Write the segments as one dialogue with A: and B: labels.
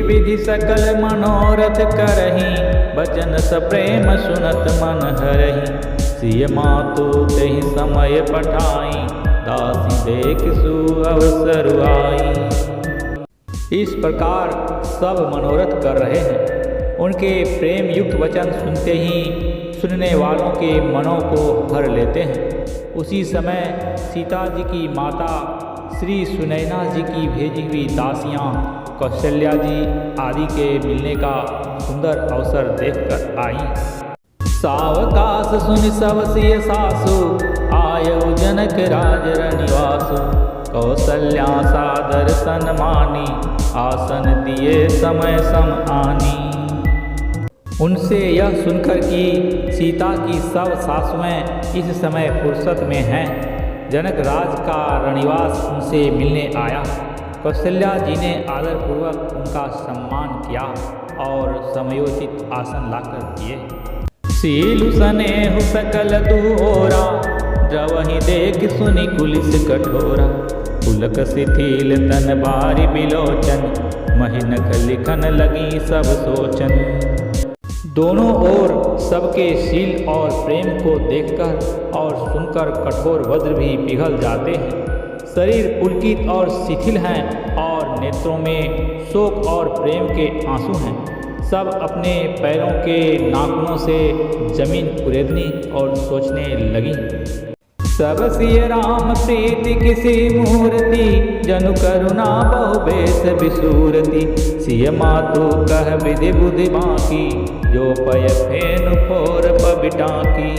A: विधि सकल मनोरथ करही, बचन सप्रेम सुनत मन हरही। सिय मातु तेहि समय पठाई, दासी देख सु अवसर आई। इस प्रकार सब मनोरथ कर रहे हैं। उनके प्रेम युक्त वचन सुनते ही सुनने वालों के मनों को हर लेते हैं। उसी समय सीता जी की माता श्री सुनैना जी की भेजी हुई दासियाँ कौशल्या जी आदि के मिलने का सुंदर अवसर देखकर आईं। सावकाश सुनि सब सिय सासु, आयउ जनक राज रनिवासु। कौशल्या सादर सन्मानी, आसन दिए समय सम आनी। उनसे यह सुनकर कि सीता की सब सासुएं इस समय फुर्सत में हैं, जनक राज का रनिवास उनसे मिलने आया। कौशल्या जी ने आदरपूर्वक उनका सम्मान किया और समयोचित आसन लाकर दिए। सीलु स्नेहु सकल दुओरा, जवहि देख सुनि कुलिस कठोरा। पुलक शिथिल तन बारी बिलोचन, महिनख लिखन लगी सब सोचन। दोनों ओर सबके शील और प्रेम को देखकर और सुनकर कठोर वज्र भी पिघल जाते हैं। शरीर पुलकित और शिथिल हैं और नेत्रों में शोक और प्रेम के आंसू हैं। सब अपने पैरों के नाखूनों से जमीन कुरेदनी और सोचने लगी। सब सिय राम प्रीति किसी मूर्ति, जनु करुणा बहु बेस बिसूरति। सिय मातु कह विधि बुद्धि बाकी, जो पय फेन फोर पबिटाकी।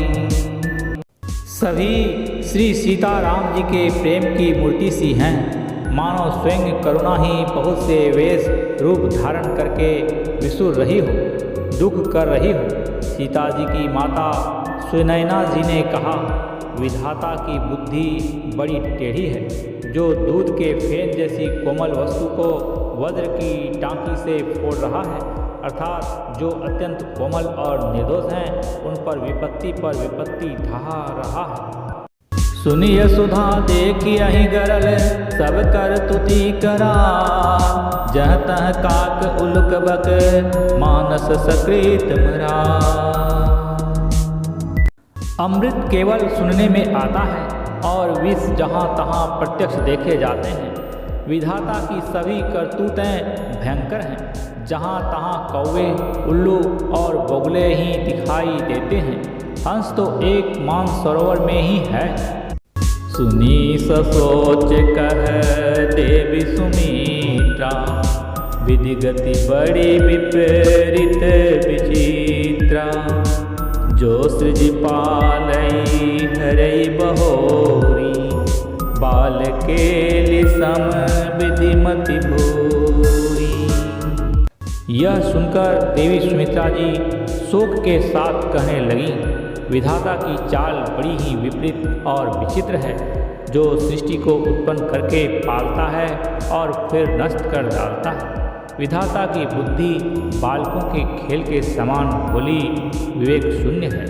A: सभी श्री सीताराम जी के प्रेम की मूर्ति सी हैं, मानो स्वयं करुणा ही बहुत से वेश रूप धारण करके विसुर रही हो, दुख कर रही हो। सीता जी की माता सुनैना जी ने कहा, विधाता की बुद्धि बड़ी टेढ़ी है, जो दूध के फेन जैसी कोमल वस्तु को वज्र की टांकी से फोड़ रहा है, अर्थात जो अत्यंत कोमल और निर्दोष हैं, उन पर विपत्ति ढहा रहा है। सुनिय सुधा देखी अहि गरल, सब कर तुति करा। जह तह काक उलुक बक, मानस सकृत मरा। अमृत केवल सुनने में आता है और विष जहाँ तहाँ प्रत्यक्ष देखे जाते हैं। विधाता की सभी करतूतें भयंकर हैं। जहाँ तहाँ कौवे, उल्लू और बगुले ही दिखाई देते हैं। हंस तो एक मानसरोवर में ही है। सुनी ससोच कह देवी सुमित्रा, विधि गति बड़ी विपरीत विचित्रा। जो सृज पालई हरई बहोरी, बाल के सम विधिमति भूरी। यह सुनकर देवी सुमित्रा जी शोक के साथ कहने लगी, विधाता की चाल बड़ी ही विपरीत और विचित्र है, जो सृष्टि को उत्पन्न करके पालता है और फिर नष्ट कर डालता है। विधाता की बुद्धि बालकों के खेल के समान भोली विवेक शून्य है।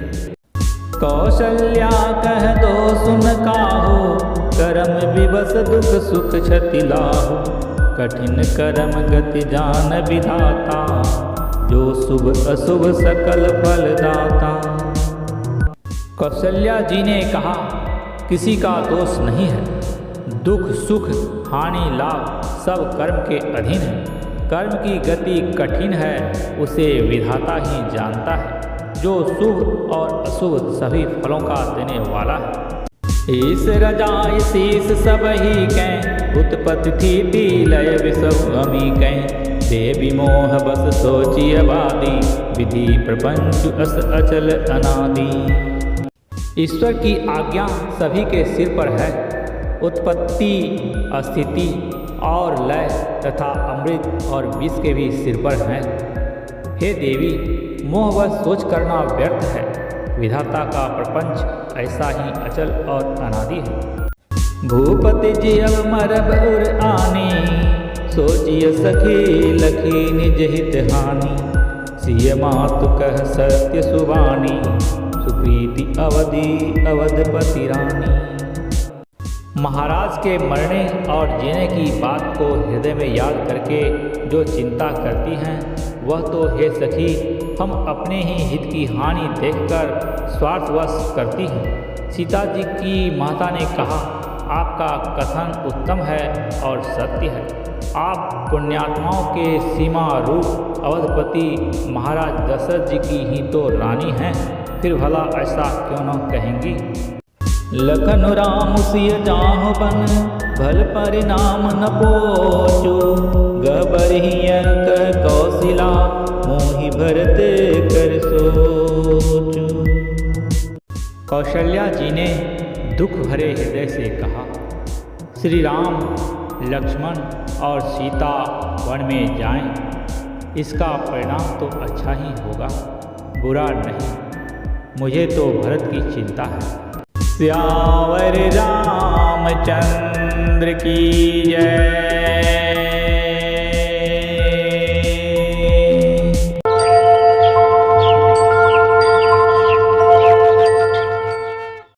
A: कौशल्या कह दो सुन काहू, करम विवश दुख सुख क्षति लाहू। कठिन करम गति जान विधाता, जो शुभ अशुभ सकल फल दाता। कौशल्या जी ने कहा, किसी का दोष नहीं है। दुख सुख हानि लाभ सब कर्म के अधीन है। कर्म की गति कठिन है, उसे विधाता ही जानता है, जो शुभ और अशुभ सभी फलों का देने वाला है। ईस रजाय शीस सब ही कह, उत्पत्ति थी लय विसव अमी कह। देवी मोह बस सोची अबादी, विधि प्रपंच अस अचल अनादि। ईश्वर की आज्ञा सभी के सिर पर है। उत्पत्ति, स्थिति और लय तथा अमृत और विष के भी सिर पर हैं। हे देवी, मोहवश सोच करना व्यर्थ है। विधाता का प्रपंच ऐसा ही अचल और अनादि है। भूपति जी अब मरब उर आनी, सोचिय सखी लखी निज हित हानि। सिय मातु कह सत्य सुबानी, सुप्रीति अवधि अवधपति रानी। महाराज के मरने और जीने की बात को हृदय में याद करके जो चिंता करती हैं, वह तो हे सखी हम अपने ही हित की हानि देखकर स्वार्थवश करती हैं। सीता जी की माता ने कहा, आपका कथन उत्तम है और सत्य है। आप पुण्यात्माओं के सीमा रूप अवधपति महाराज दशरथ जी की ही तो रानी हैं, फिर भला ऐसा क्यों न कहेंगी। लखन राम सिय जाहु बन भल परिणाम न पोचु, गबरहिय कर कौशिला मोहि भरत कर सोचु। कौशल्या जी ने दुख भरे हृदय से कहा, श्री राम लक्ष्मण और सीता वन में जाएं, इसका परिणाम तो अच्छा ही होगा, बुरा नहीं। मुझे तो भरत की चिंता है। स्यावर रामचंद्र की जय।